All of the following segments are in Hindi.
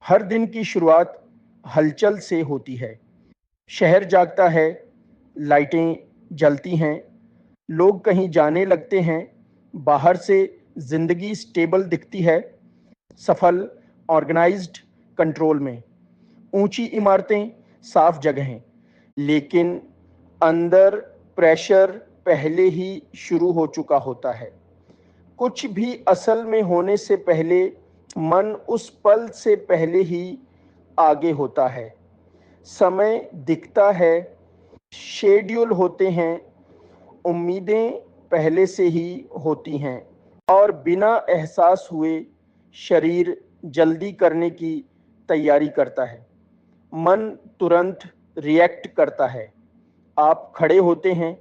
हर दिन की शुरुआत हलचल से होती है। शहर जागता है, लाइटें जलती हैं, लोग कहीं जाने लगते हैं। बाहर से जिंदगी स्टेबल दिखती है, सफल, ऑर्गेनाइज्ड, कंट्रोल में। ऊंची इमारतें, साफ जगहें, लेकिन अंदर प्रेशर पहले ही शुरू हो चुका होता है। कुछ भी असल में होने से पहले मन उस पल से पहले ही आगे होता है। समय दिखता है, शेड्यूल होते हैं, उम्मीदें पहले से ही होती हैं और बिना एहसास हुए शरीर जल्दी करने की तैयारी करता है। मन तुरंत रिएक्ट करता है। आप खड़े होते हैं,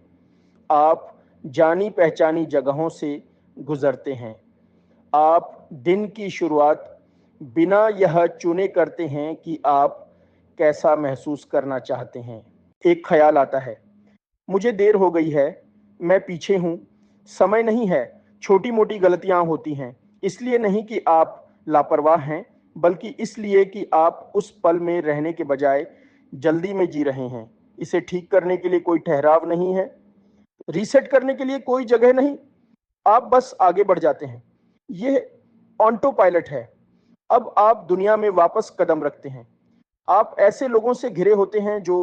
आप जानी पहचानी जगहों से गुजरते हैं। आप दिन की शुरुआत बिना यह चुने करते हैं कि आप कैसा महसूस करना चाहते हैं। एक ख्याल आता है, मुझे देर हो गई है, मैं पीछे हूँ। समय नहीं है, छोटी मोटी गलतियाँ होती हैं। इसलिए नहीं कि आप लापरवाह हैं, बल्कि इसलिए कि आप उस पल में रहने के बजाय जल्दी में जी रहे हैं। इसे ठीक करने के लिए कोई ठहराव नहीं है, रीसेट करने के लिए कोई जगह नहीं। आप बस आगे बढ़ जाते हैं। ये ऑटो पायलट है। अब आप दुनिया में वापस कदम रखते हैं। आप ऐसे लोगों से घिरे होते हैं जो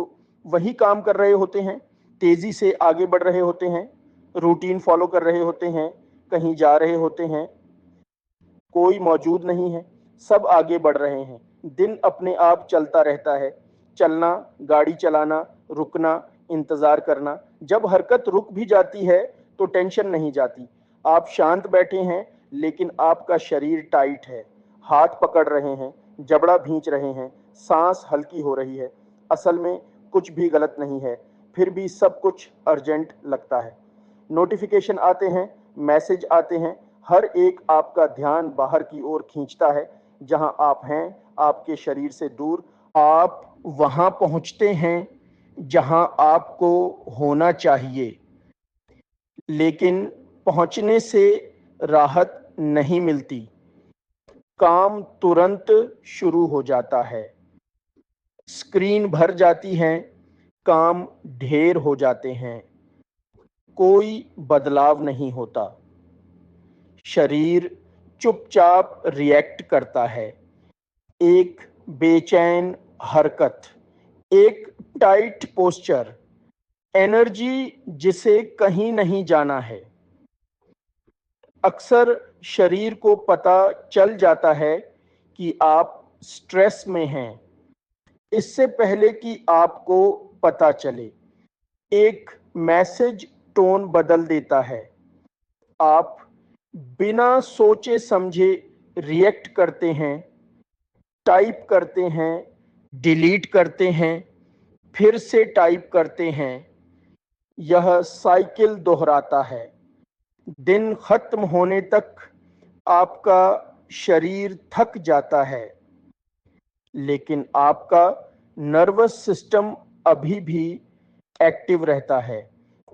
वही काम कर रहे होते हैं, तेजी से आगे बढ़ रहे होते हैं, रूटीन फॉलो कर रहे होते हैं, कहीं जा रहे होते हैं। कोई मौजूद नहीं है, सब आगे बढ़ रहे हैं। दिन अपने आप चलता रहता है। चलना, गाड़ी चलाना, रुकना, इंतजार करना। जब हरकत रुक भी जाती है तो टेंशन नहीं जाती। आप शांत बैठे हैं, लेकिन आपका शरीर टाइट है। हाथ पकड़ रहे हैं, जबड़ा भींच रहे हैं, सांस हल्की हो रही है। असल में कुछ भी गलत नहीं है, फिर भी सब कुछ अर्जेंट लगता है। नोटिफिकेशन आते हैं, मैसेज आते हैं, हर एक आपका ध्यान बाहर की ओर खींचता है। जहां आप हैं, आपके शरीर से दूर। आप वहां पहुंचते हैं जहां आपको होना चाहिए, लेकिन पहुंचने से राहत नहीं मिलती। काम तुरंत शुरू हो जाता है, स्क्रीन भर जाती है, काम ढेर हो जाते हैं, कोई बदलाव नहीं होता। शरीर चुपचाप रिएक्ट करता है। एक बेचैन हरकत, एक टाइट पोस्चर, एनर्जी जिसे कहीं नहीं जाना है। अक्सर शरीर को पता चल जाता है कि आप स्ट्रेस में हैं, इससे पहले कि आपको पता चले। एक मैसेज टोन बदल देता है। आप बिना सोचे समझे रिएक्ट करते हैं, टाइप करते हैं, डिलीट करते हैं, फिर से टाइप करते हैं। यह साइकिल दोहराता है। दिन खत्म होने तक आपका शरीर थक जाता है, लेकिन आपका नर्वस सिस्टम अभी भी एक्टिव रहता है।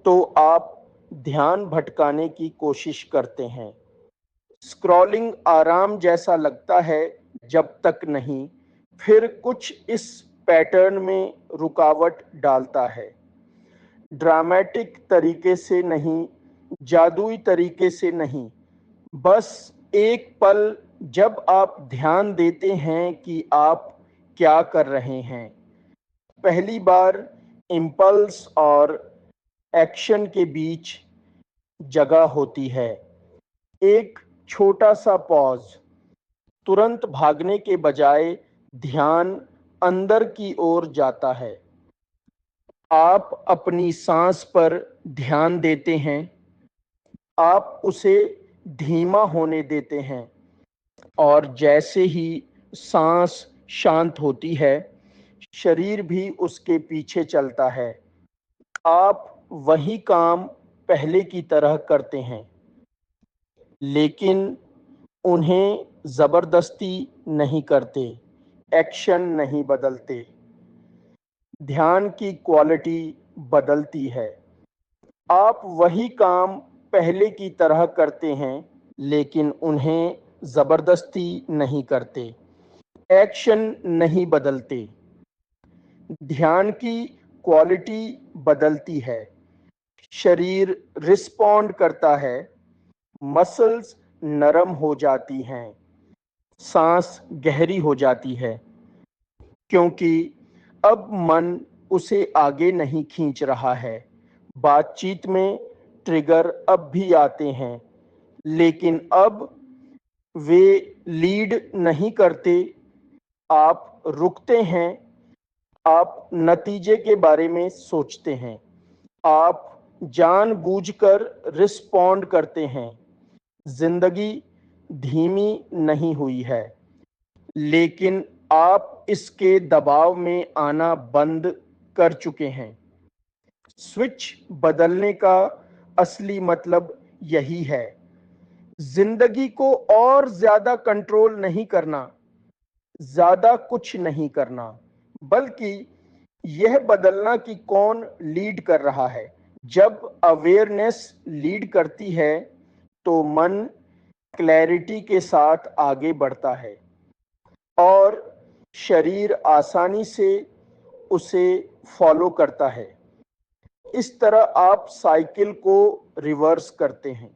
तो आप ध्यान भटकाने की कोशिश करते हैं। स्क्रॉलिंग आराम जैसा लगता है जब तक नहीं, फिर कुछ इस पैटर्न में रुकावट डालता है। ड्रामेटिक तरीके से नहीं, जादुई तरीके से नहीं, बस एक पल जब आप ध्यान देते हैं कि आप क्या कर रहे हैं। पहली बार इम्पल्स और एक्शन के बीच जगह होती है। एक छोटा सा पॉज, तुरंत भागने के बजाय ध्यान अंदर की ओर जाता है। आप अपनी सांस पर ध्यान देते हैं, आप उसे धीमा होने देते हैं, और जैसे ही सांस शांत होती है, शरीर भी उसके पीछे चलता है। आप वही काम पहले की तरह करते हैं, लेकिन उन्हें जबरदस्ती नहीं करते, एक्शन नहीं बदलते। ध्यान की क्वालिटी बदलती है। आप वही काम पहले की तरह करते हैं, लेकिन उन्हें जबरदस्ती नहीं करते। एक्शन नहीं बदलते। ध्यान की क्वालिटी बदलती है। शरीर रिस्पॉन्ड करता है, मसल्स नरम हो जाती हैं, सांस गहरी हो जाती है, क्योंकि अब मन उसे आगे नहीं खींच रहा है। बातचीत में ट्रिगर अब भी आते हैं, लेकिन अब वे लीड नहीं करते। आप रुकते हैं, आप नतीजे के बारे में सोचते हैं, आप जानबूझकर रिस्पॉन्ड करते हैं। जिंदगी धीमी नहीं हुई है, लेकिन आप इसके दबाव में आना बंद कर चुके हैं। स्विच बदलने का असली मतलब यही है। जिंदगी को और ज्यादा कंट्रोल नहीं करना, ज्यादा कुछ नहीं करना, बल्कि यह बदलना कि कौन लीड कर रहा है। जब अवेयरनेस लीड करती है तो मन क्लैरिटी के साथ आगे बढ़ता है और शरीर आसानी से उसे फॉलो करता है। इस तरह आप साइकिल को रिवर्स करते हैं।